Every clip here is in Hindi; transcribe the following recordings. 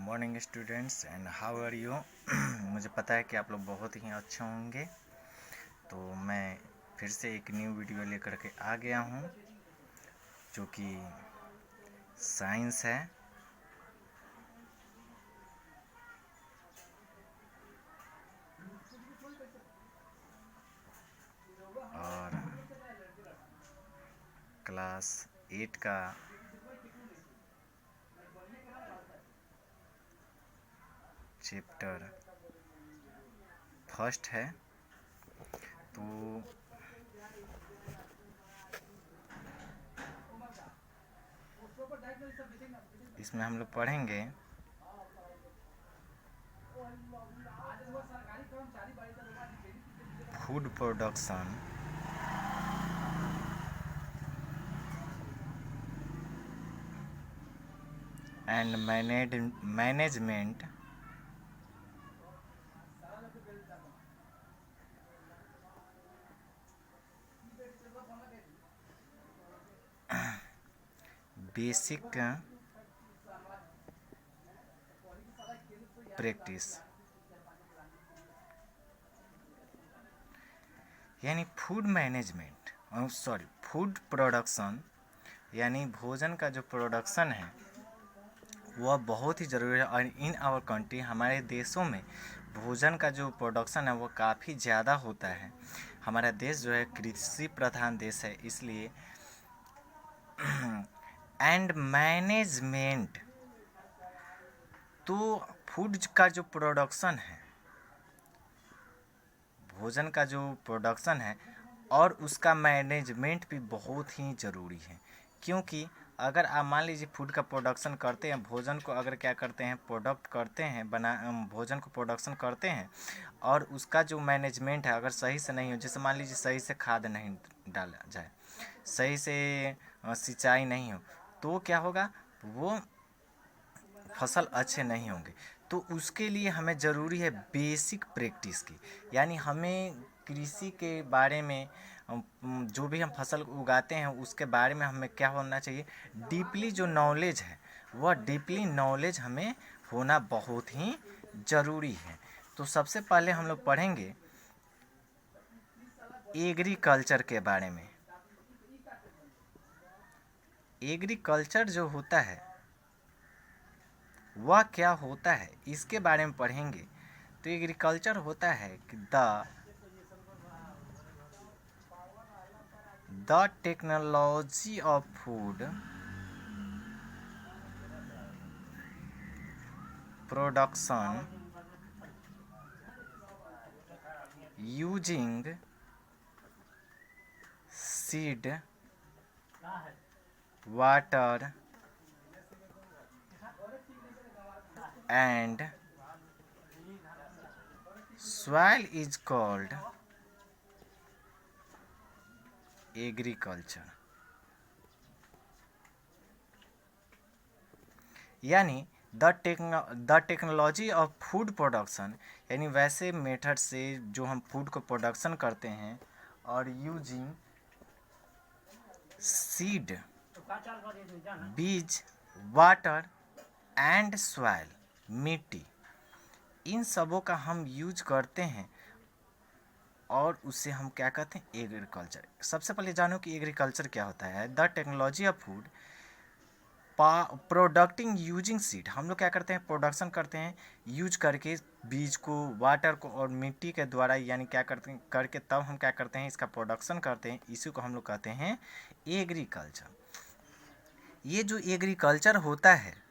Morning students and how are you. मुझे पता है कि आप लोग बहुत ही अच्छे होंगे। तो मैं फिर से एक न्यू वीडियो लेकर के आ गया हूँ जो कि साइंस है। और क्लास 8 का चैप्टर फर्स्ट है। तो इसमें हम लोग पढ़ेंगे food production and management basic practice. यानी फूड मैनेजमेंट फूड प्रोडक्शन यानी भोजन का जो प्रोडक्शन है वह बहुत ही ज़रूरी है। और इन आवर कंट्री हमारे देशों में भोजन का जो प्रोडक्शन है वो काफ़ी ज़्यादा होता है। हमारा देश जो है कृषि प्रधान देश है, इसलिए एंड मैनेजमेंट। तो फूड का जो प्रोडक्शन है, भोजन का जो प्रोडक्शन है और उसका मैनेजमेंट भी बहुत ही ज़रूरी है। क्योंकि अगर आप मान लीजिए फूड का प्रोडक्शन करते हैं, भोजन को अगर क्या करते हैं प्रोडक्ट करते हैं, भोजन को प्रोडक्शन करते हैं और उसका जो मैनेजमेंट है अगर सही से नहीं हो, जैसे मान लीजिए सही से खाद नहीं डाला जाए, सही से सिंचाई नहीं हो, तो क्या होगा, वो फसल अच्छे नहीं होंगे। तो उसके लिए हमें ज़रूरी है बेसिक प्रैक्टिस की। यानी हमें कृषि के बारे में जो भी हम फसल उगाते हैं उसके बारे में हमें क्या होना चाहिए, डीपली जो नॉलेज है वह डीपली नॉलेज हमें होना बहुत ही ज़रूरी है। तो सबसे पहले हम लोग पढ़ेंगे एग्रीकल्चर के बारे में। एग्रीकल्चर जो होता है वह क्या होता है इसके बारे में पढ़ेंगे। तो एग्रीकल्चर होता है कि the technology of food production using seed, water and soil is called agriculture। यानी the technology of food production, यानी वैसे मेथड से जो हम फूड को प्रोडक्शन करते हैं और यूजिंग सीड, बीज, वाटर एंड सॉइल, मिट्टी, इन सबों का हम यूज करते हैं और उसे हम क्या कहते हैं, एग्रीकल्चर। सबसे पहले जानो कि एग्रीकल्चर क्या होता है। The technology of food प्रोडक्टिंग using seed, हम लोग क्या करते हैं प्रोडक्शन करते हैं यूज करके बीज को, वाटर को और मिट्टी के द्वारा, यानी क्या करते हैं करके तब हम क्या करते हैं इसका प्रोडक्शन करते हैं। इसी को हम लोग कहते हैं एग्रीकल्चर। ये जो एग्रीकल्चर होता है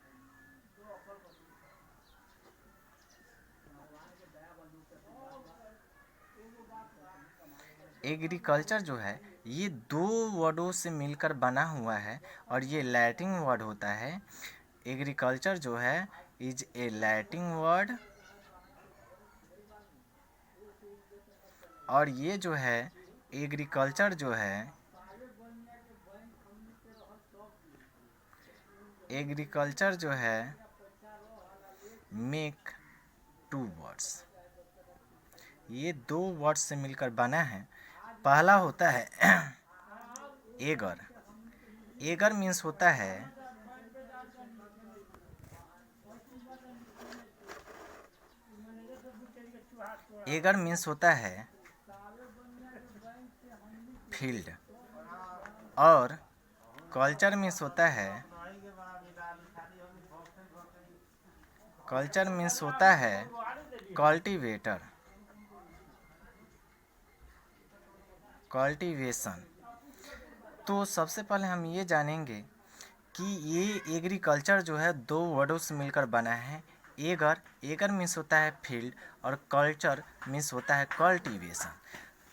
एग्रीकल्चर जो है ये दो वर्डों से मिलकर बना हुआ है और ये लैटिन वर्ड होता है। एग्रीकल्चर जो है इज ए लैटिन वर्ड और ये जो है एग्रीकल्चर जो है मेक टू वर्ड्स, ये दो वर्ड्स से मिलकर बना है। पहला होता है एगर। एगर मीन्स होता है एगर मीन्स होता है फील्ड, और कल्चर मीन्स होता है कल्टीवेटर, कल्टीवेशन। तो सबसे पहले हम ये जानेंगे कि ये एग्रीकल्चर जो है दो वर्डों से मिलकर बना है। एगर मीन्स होता है फील्ड और कल्चर मीन्स होता है कल्टीवेशन।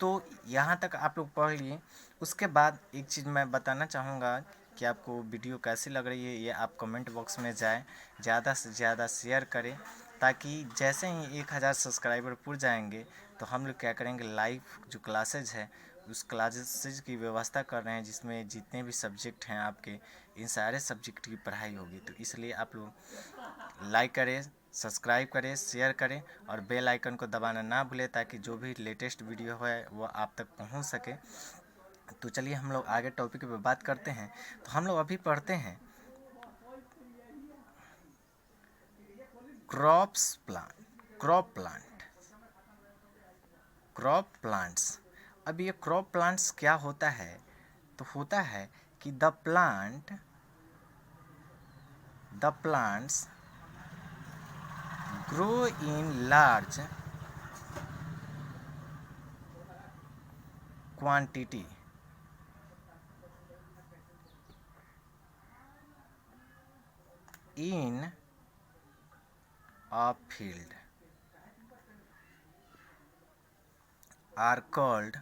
तो यहाँ तक आप लोग पढ़ लिए। उसके बाद एक चीज़ मैं बताना चाहूँगा कि आपको वीडियो कैसी लग रही है, ये आप कमेंट बॉक्स में जाएं, ज़्यादा से ज़्यादा शेयर करें, ताकि जैसे ही 1000 सब्सक्राइबर पुर जाएंगे तो हम लोग क्या करेंगे, लाइव जो क्लासेज है उस क्लासेज की व्यवस्था कर रहे हैं, जिसमें जितने भी सब्जेक्ट हैं आपके, इन सारे सब्जेक्ट की पढ़ाई होगी। तो इसलिए आप लोग लाइक करें, सब्सक्राइब करें, शेयर करें और बेल आइकन को दबाना ना भूलें, ताकि जो भी लेटेस्ट वीडियो है वो आप तक पहुंच सके। तो चलिए हम लोग आगे टॉपिक पे बात करते हैं। तो हम लोग अभी पढ़ते हैं क्रॉप प्लांट्स। अब ये क्रॉप प्लांट्स क्या होता है? तो होता है कि the plants grow in large quantity in a field are called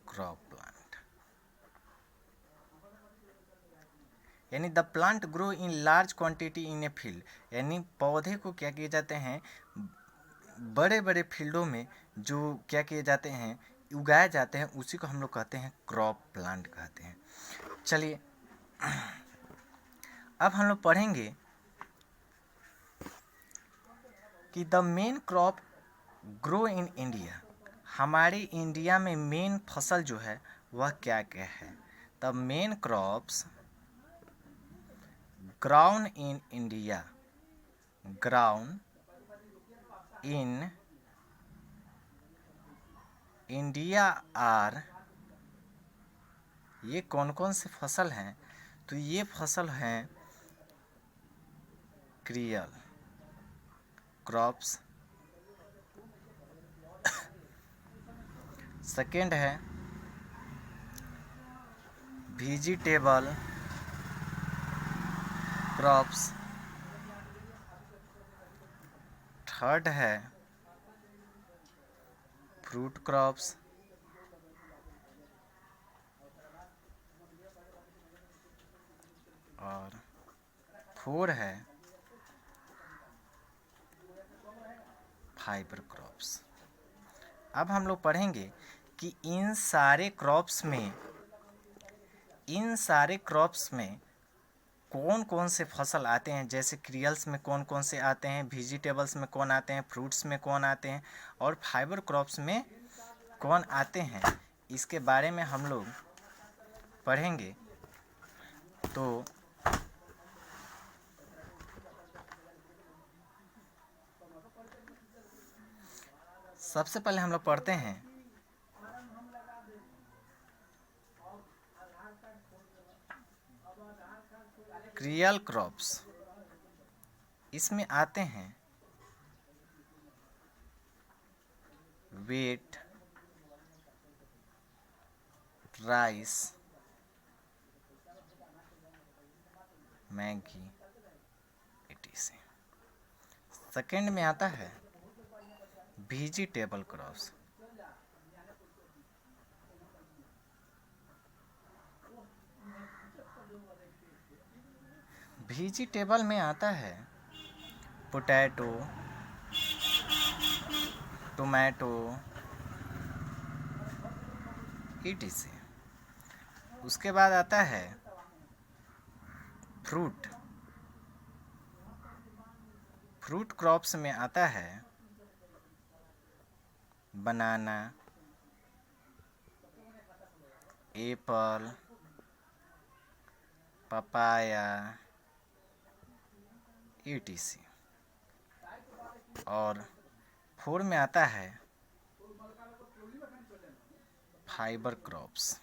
crop plant। यानी the plant grow in large quantity in a field, यानी पौधे को क्या किए जाते हैं, बड़े बड़े फील्डों में जो क्या किए जाते हैं, उगाए जाते हैं, उसी को हम लोग कहते हैं क्रॉप प्लांट कहते हैं। चलिए अब हम लोग पढ़ेंगे कि the main crop grow in India. हमारे इंडिया में मेन फसल जो है वह क्या क्या है? The main crops ground in India are, ये कौन कौन से फसल हैं? तो ये फसल हैं क्रियल क्रॉप्स, सेकेंड है वेजिटेबल क्रॉप्स, थर्ड है फ्रूट क्रॉप्स, और फोर है फाइबर क्रॉप्स। अब हम लोग पढ़ेंगे कि इन सारे क्रॉप्स में कौन कौन से फसल आते हैं। जैसे क्रियल्स में कौन कौन से आते हैं, वेजिटेबल्स में कौन आते हैं, फ्रूट्स में कौन आते हैं, और फाइबर क्रॉप्स में कौन आते हैं, इसके बारे में हम लोग पढ़ेंगे। तो सबसे पहले हम लोग पढ़ते हैं क्रियल क्रॉप्स। इसमें आते हैं wheat, rice, Maggi, etc। Second में आता है वेजिटेबल क्रॉप्स। वेजिटेबल में आता है पोटैटो, टोमेटो, etc। उसके बाद आता है फ्रूट क्रॉप्स में आता है बनाना, एप्पल, पपाया, etc। और 4 में आता है फाइबर क्रॉप्स।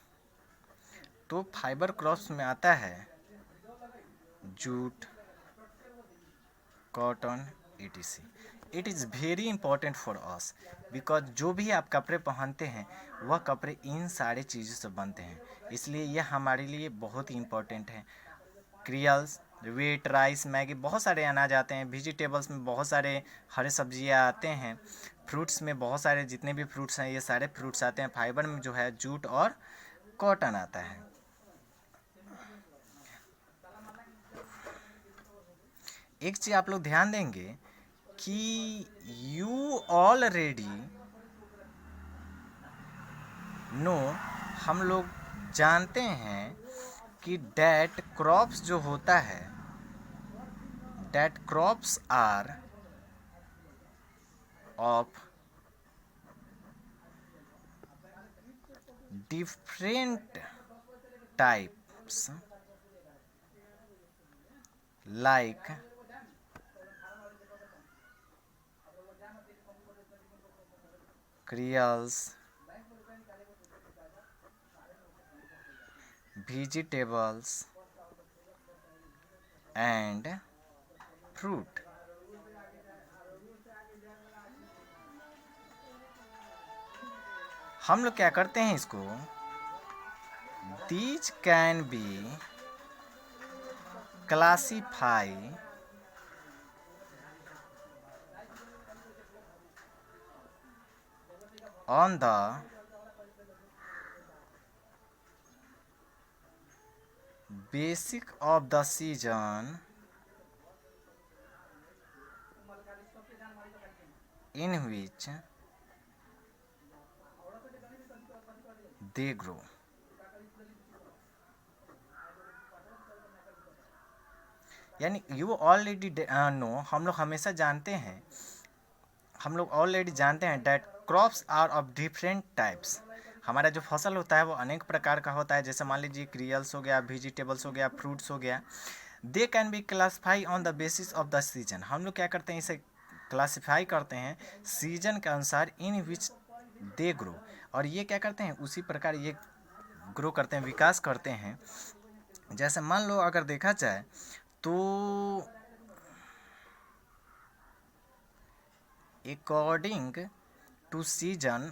तो फाइबर क्रॉप्स में आता है jute, cotton, etc। It is very important for us because जो भी आप कपड़े पहनते हैं वह कपड़े इन सारे चीज़ों से बनते हैं, इसलिए यह हमारे लिए बहुत ही इम्पोर्टेंट है। क्रियल्स, वीट, राइस, मैगी, बहुत सारे अनाज आते हैं। वेजिटेबल्स में बहुत सारे हरे सब्जियां आते हैं। फ्रूट्स में बहुत सारे जितने भी फ्रूट्स हैं ये सारे फ्रूट्स आते हैं। फाइबर में जो है जूट और कॉटन आता है। एक चीज़ आप लोग ध्यान देंगे कि यू ऑलरेडी नो, हम लोग जानते हैं कि डेट क्रॉप्स जो होता है, that crops are of different types like cereals, vegetables and fruit। हम लोग क्या करते हैं इसको, these can be classified on the basic of the season in which they grow। यानी यू ऑलरेडी नो, हम लोग हमेशा जानते हैं, हम लोग ऑलरेडी जानते हैं that crops are of different types. हमारा जो फसल होता है वो अनेक प्रकार का होता है। जैसे मान लीजिए क्रियल्स हो गया, वेजिटेबल्स हो गया, फ्रूट्स हो गया। They can be classify on the basis of the season. हम लोग क्या करते हैं, इसे क्लासीफाई करते हैं सीजन के अनुसार, इन विच दे ग्रो। और ये क्या करते हैं, उसी प्रकार ये ग्रो करते हैं, विकास करते हैं। जैसे मान लो अगर देखा जाए तो अकॉर्डिंग टू सीजन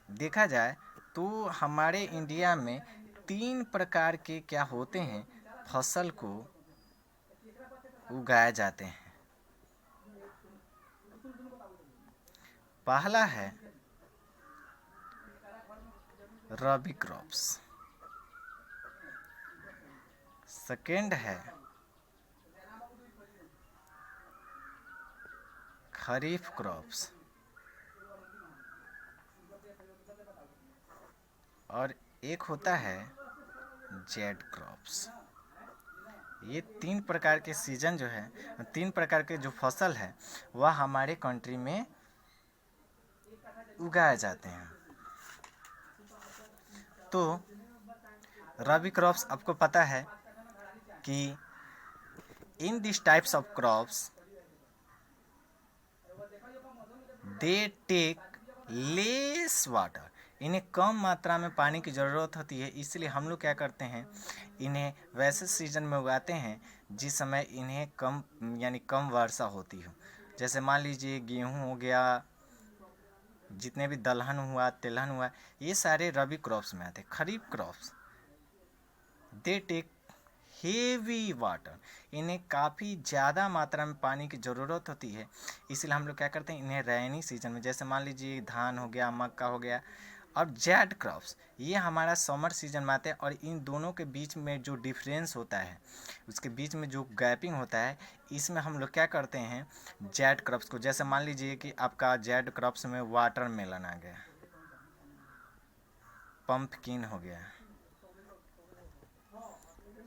देखा जाए तो हमारे इंडिया में 3 प्रकार के क्या होते हैं, फसल को उगाए जाते हैं। पहला है रबी क्रॉप्स, सेकेंड है खरीफ क्रॉप्स और एक होता है जेड क्रॉप्स। ये 3 प्रकार के सीजन जो है, 3 प्रकार के जो फसल है वह हमारे कंट्री में उगाए जाते हैं। तो रबी क्रॉप्स आपको पता है कि in this types of crops they take less water. इन्हें कम मात्रा में पानी की ज़रूरत होती है, इसलिए हम लोग क्या करते हैं, इन्हें वैसे सीजन में उगाते हैं जिस समय इन्हें कम यानी कम वर्षा होती हो। जैसे मान लीजिए गेहूँ हो गया, जितने भी दलहन हुआ, तिलहन हुआ, ये सारे रबी क्रॉप्स में आते हैं। Kharif crops they take heavy water, इन्हें काफ़ी ज़्यादा मात्रा में पानी की ज़रूरत होती है, इसलिए हम लोग क्या करते हैं, इन्हें रैनी सीजन में, जैसे मान लीजिए धान हो गया, मक्का हो गया। और जेड क्रॉप्स ये हमारा समर सीजन में आते हैं। और इन दोनों के बीच में जो डिफरेंस होता है, उसके बीच में जो गैपिंग होता है, इसमें हम लोग क्या करते हैं, जेड क्रॉप्स को, जैसे मान लीजिए कि आपका जेड क्रॉप्स में वाटरमेलन आ गया, पंपकिन हो गया,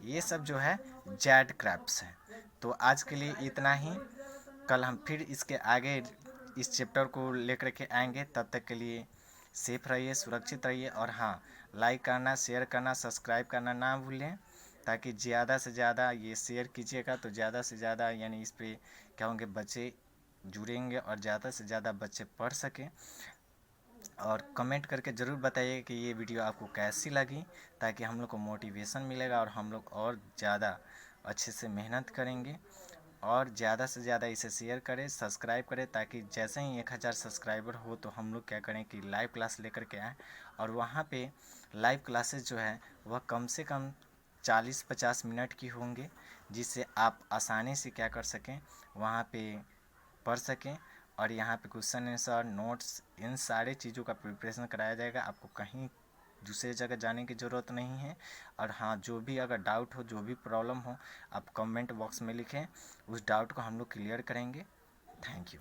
ये सब जो है जेड क्रॉप्स हैं। तो आज के लिए इतना ही, कल हम फिर इसके आगे इस चैप्टर को लेकर के आएंगे। तब तक के लिए सेफ रहिए, सुरक्षित रहिए और हाँ, लाइक करना, शेयर करना, सब्सक्राइब करना ना भूलें। ताकि ज़्यादा से ज़्यादा ये शेयर कीजिएगा तो ज़्यादा से ज़्यादा यानी इस पर क्या होंगे, बच्चे जुड़ेंगे और ज़्यादा से ज़्यादा बच्चे पढ़ सकें। और कमेंट करके ज़रूर बताइए कि ये वीडियो आपको कैसी लगी, ताकि हम लोग को मोटिवेशन मिलेगा और हम लोग और ज़्यादा अच्छे से मेहनत करेंगे। और ज़्यादा से ज़्यादा इसे शेयर करें, सब्सक्राइब करें, ताकि जैसे ही 1000 सब्सक्राइबर हो तो हम लोग क्या करें कि लाइव क्लास लेकर के आएँ। और वहाँ पे लाइव क्लासेस जो है वह कम से कम 40-50 मिनट की होंगे, जिससे आप आसानी से क्या कर सकें, वहाँ पे पढ़ सकें। और यहाँ पे क्वेश्चन आंसर, नोट्स, इन सारे चीज़ों का प्रिपरेशन कराया जाएगा। आपको कहीं दूसरे जगह जाने की ज़रूरत नहीं है। और हाँ, जो भी अगर डाउट हो, जो भी प्रॉब्लम हो, आप कमेंट बॉक्स में लिखें, उस डाउट को हम लोग क्लियर करेंगे। Thank you.